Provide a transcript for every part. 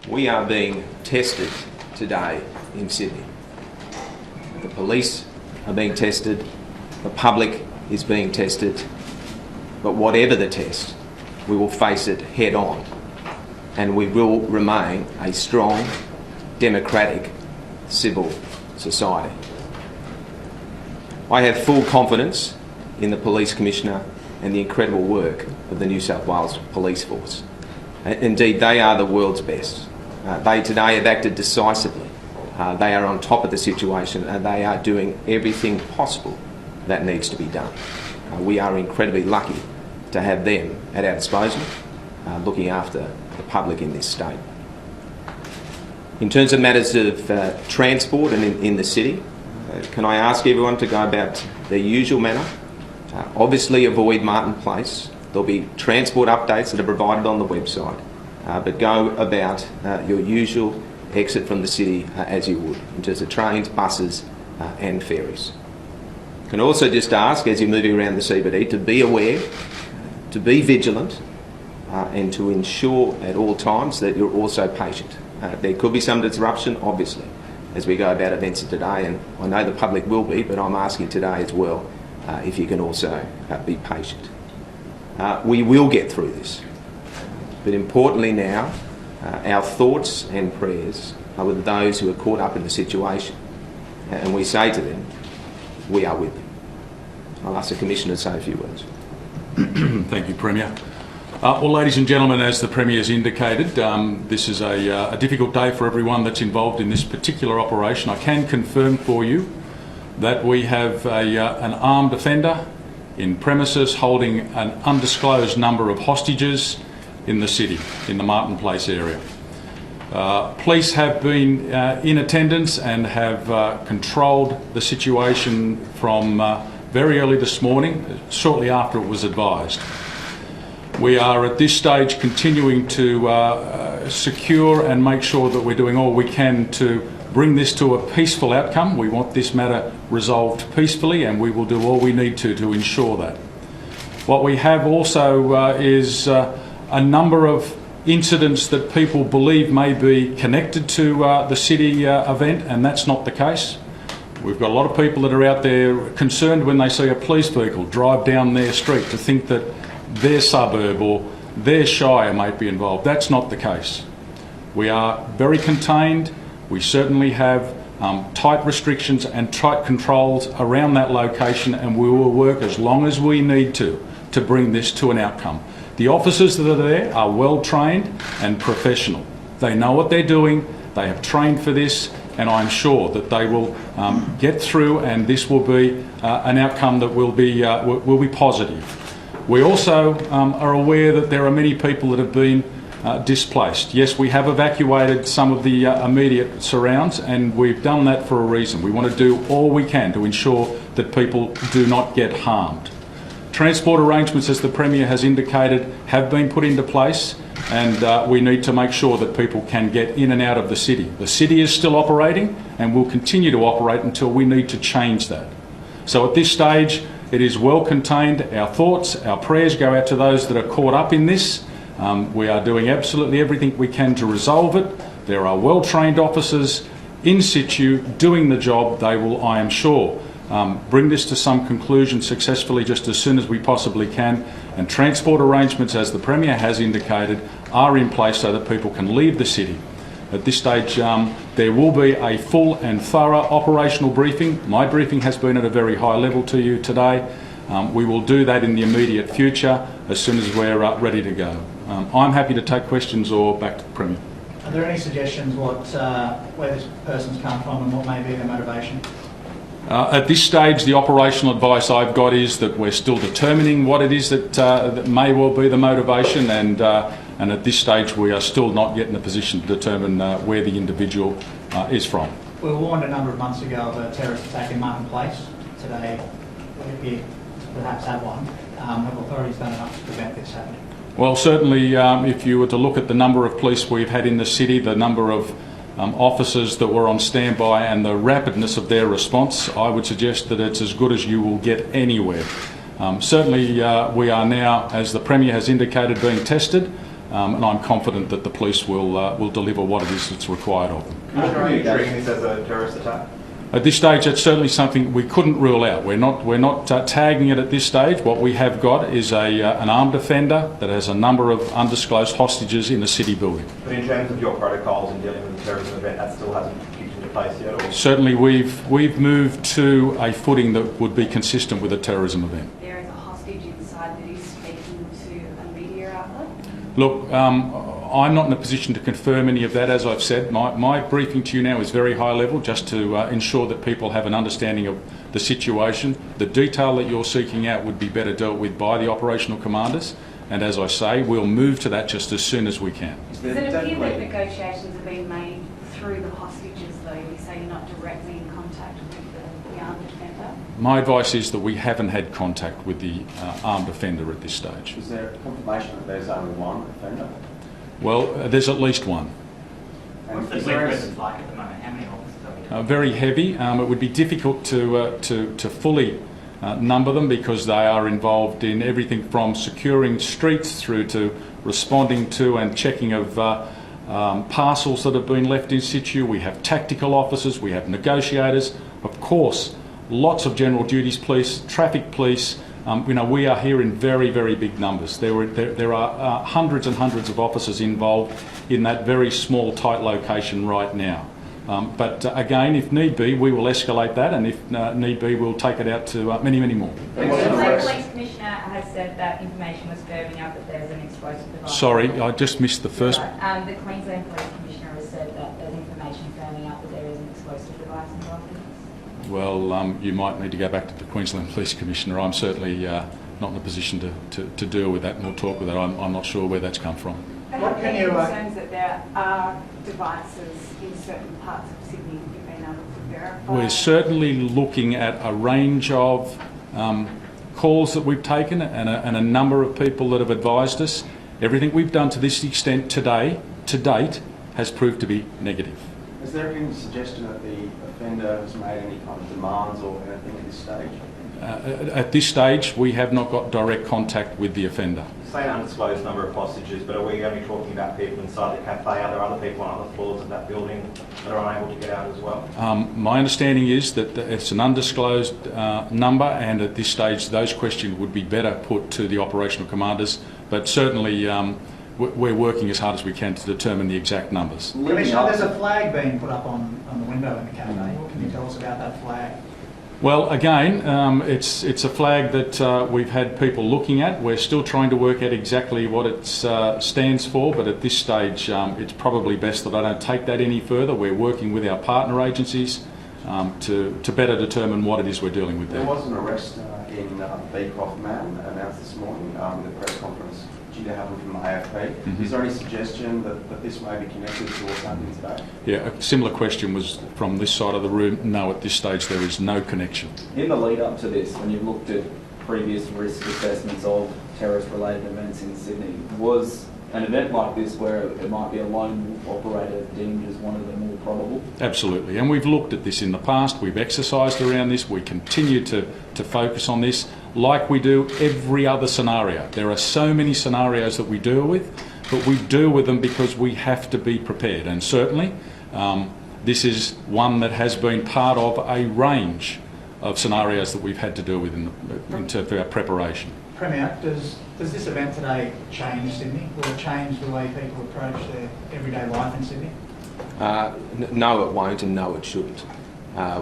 We are being tested today in Sydney. The police are being tested, the public is being tested, but whatever the test, we will face it head on, and we will remain a strong, democratic, civil society. I have full confidence in the Police Commissioner and the incredible work of the New South Wales Police Force. Indeed, they are the world's best. They today have acted decisively. They are on top of the situation and they are doing everything possible that needs to be done. We are incredibly lucky to have them at our disposal, looking after the public in this state. In terms of matters of transport and in the city, can I ask everyone to go about their usual manner? Obviously avoid Martin Place. There'll be transport updates that are provided on the website, but go about your usual exit from the city as you would, in terms of trains, buses and ferries. Can also just ask, as you're moving around the CBD, to be aware, to be vigilant, and to ensure at all times that you're also patient. There could be some disruption, obviously, as we go about events today, and I know the public will be, but I'm asking today as well if you can also be patient. We will get through this, but importantly now, our thoughts and prayers are with those who are caught up in the situation, and we say to them, we are with them. I'll ask the Commissioner to say a few words. Thank you, Premier. Well, ladies and gentlemen, as the Premier has indicated, this is a difficult day for everyone that's involved in this particular operation. I can confirm for you that we have an armed offender in premises holding an undisclosed number of hostages in the city, in the Martin Place area. Police have been in attendance and have controlled the situation from very early this morning, shortly after it was advised. We are at this stage continuing to secure and make sure that we're doing all we can to bring this to a peaceful outcome. We want this matter resolved peacefully, and we will do all we need to ensure that. What we have also is a number of incidents that people believe may be connected to the city event, and that's not the case. We've got a lot of people that are out there concerned when they see a police vehicle drive down their street to think that their suburb or their shire might be involved. That's not the case. We are very contained. We certainly have tight restrictions and tight controls around that location, and we will work as long as we need to bring this to an outcome. The officers that are there are well trained and professional. They know what they're doing, they have trained for this, and I'm sure that they will get through, and this will be an outcome that will be positive. We also are aware that there are many people that have been displaced. Yes, we have evacuated some of the immediate surrounds, and we've done that for a reason. We want to do all we can to ensure that people do not get harmed. Transport arrangements, as the Premier has indicated, have been put into place, and we need to make sure that people can get in and out of the city. The city is still operating and will continue to operate until we need to change that. So at this stage, it is well contained. Our thoughts, our prayers go out to those that are caught up in this. We are doing absolutely everything we can to resolve it. There are well-trained officers in situ doing the job. They will, I am sure, bring this to some conclusion successfully just as soon as we possibly can. And transport arrangements, as the Premier has indicated, are in place so that people can leave the city. At this stage, there will be a full and thorough operational briefing. My briefing has been at a very high level to you today. We will do that in the immediate future as soon as we're ready to go. I'm happy to take questions or back to the Premier. Are there any suggestions where this person's come from and what may be their motivation? At this stage, the operational advice I've got is that we're still determining what it is that may well be the motivation, and at this stage we are still not yet in a position to determine where the individual is from. We were warned a number of months ago of a terrorist attack in Martin Place. Today, if you perhaps have one, have authorities done enough to prevent this happening? Well, certainly if you were to look at the number of police we've had in the city, the number of officers that were on standby and the rapidness of their response, I would suggest that it's as good as you will get anywhere. Certainly we are now, as the Premier has indicated, being tested. and I'm confident that the police will deliver what it is that's required of them. Are you treating this as a terrorist attack? At this stage, it's certainly something we couldn't rule out. We're not tagging it at this stage. What we have got is an armed offender that has a number of undisclosed hostages in the city building. But in terms of your protocols in dealing with a terrorism event, that still hasn't kicked into place yet? Or? Certainly, we've moved to a footing that would be consistent with a terrorism event. There is a hostage inside that is speaking to a media outlet. Look, I'm not in a position to confirm any of that, as I've said. My briefing to you now is very high level, just to ensure that people have an understanding of the situation. The detail that you're seeking out would be better dealt with by the operational commanders, and as I say, we'll move to that just as soon as we can. Does it appear that negotiations have been made through the hostages, though? You say you're not directly in contact with the armed offender? My advice is that we haven't had contact with the armed offender at this stage. Is there confirmation that there's only one offender? Well, there's at least one. What's the presence like at the moment? How many officers are there? Very heavy. It would be difficult to fully number them because they are involved in everything from securing streets through to responding to and checking of parcels that have been left in situ. We have tactical officers, we have negotiators, of course, lots of general duties police, traffic police. We are here in very, very big numbers. There are hundreds and hundreds of officers involved in that very small, tight location right now. But again, if need be, we will escalate that, and if need be, we'll take it out to many, many more. The Queensland Police Commissioner has said that information was firming up that there's an explosive device. Sorry, I just missed the first. Right. The Queensland Police Commissioner has said that there's information firming up that there is an explosive device involved in this. Well, you might need to go back to the Queensland Police Commissioner. I'm certainly not in a position to deal with that, nor talk with that. I'm not sure where that's come from. What can you concerns that there are devices in certain parts of Sydney you've been able to verify? We're certainly looking at a range of calls that we've taken and a number of people that have advised us. Everything we've done to this extent today, to date, has proved to be negative. Has there been a suggestion that the offender has made any kind of demands or anything at this stage? At this stage, we have not got direct contact with the offender. Say an undisclosed number of hostages, but are we only talking about people inside the cafe? Are there other people on other floors of that building that are unable to get out as well? My understanding is that it's an undisclosed number, and at this stage those questions would be better put to the operational commanders, but certainly we're working as hard as we can to determine the exact numbers. Commissioner, there's a flag being put up on the window in the cafe. What can you tell us about that flag? Well, again, it's a flag that we've had people looking at. We're still trying to work out exactly what it stands for, but at this stage it's probably best that I don't take that any further. We're working with our partner agencies to better determine what it is we're dealing with there. There was an arrest in Beecroft man announced this morning in the press conference due to happen from the AFP. Mm-hmm. Is there any suggestion that this may be connected to what's happening today? Yeah, a similar question was from this side of the room. No, at this stage there is no connection. In the lead up to this, when you've looked at previous risk assessments of terrorist-related events in Sydney, was an event like this where it might be a lone operator deemed as one of the more probable? Absolutely, and we've looked at this in the past. We've exercised around this. We continue to focus on this like we do every other scenario. There are so many scenarios that we deal with, but we deal with them because we have to be prepared, and certainly this is one that has been part of a range of scenarios that we've had to deal with in terms of our preparation. Premier, does this event today change Sydney? Will it change the way people approach their everyday life in Sydney? No, it won't, and no, it shouldn't.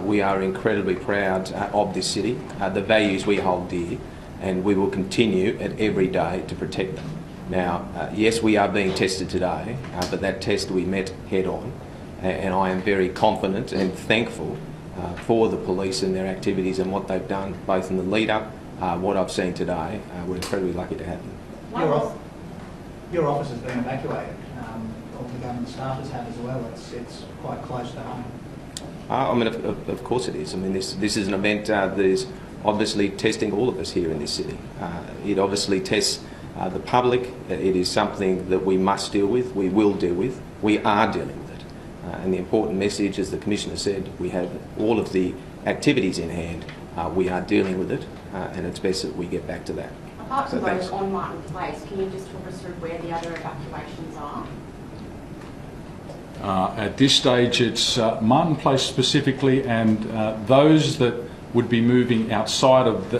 We are incredibly proud of this city, the values we hold dear, and we will continue at every day to protect them. Now, yes, we are being tested today, but that test we met head on, and I am very confident and thankful for the police and their activities and what they've done, both in the lead up, what I've seen today. We're incredibly lucky to have them. Your office has been evacuated. All the government staffers have as well. It's quite close to home. I mean, of course it is. I mean, this is an event that is obviously testing all of us here in this city. It obviously tests the public. It is something that we must deal with. We will deal with. We are dealing with it. And the important message, as the Commissioner said, we have all of the activities in hand. We are dealing with it, and it's best that we get back to that. Apart So from those thanks. on Martin Place, can you just talk us through where the other evacuations are? At this stage, it's Martin Place specifically, and those that would be moving outside of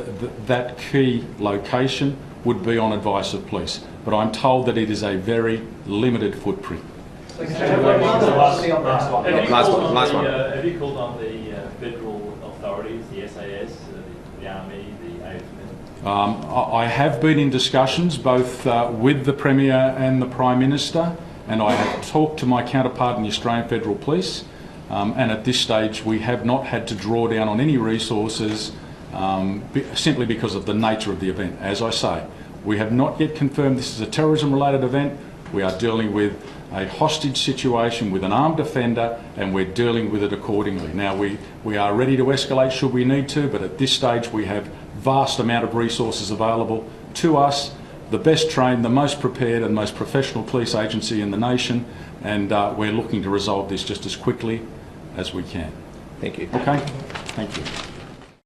that key location would be on advice of police. But I'm told that it is a very limited footprint. Last one. Have you called on the federal authorities, the SAS, the Army, the AFL? I have been in discussions both with the Premier and the Prime Minister, and I have talked to my counterpart in the Australian Federal Police, and at this stage we have not had to draw down on any resources simply because of the nature of the event. As I say, we have not yet confirmed this is a terrorism-related event. We are dealing with a hostage situation with an armed offender, and we're dealing with it accordingly. Now, we are ready to escalate should we need to, but at this stage we have vast amount of resources available to us, the best trained, the most prepared and most professional police agency in the nation, and we're looking to resolve this just as quickly as we can. Thank you. Okay? Thank you.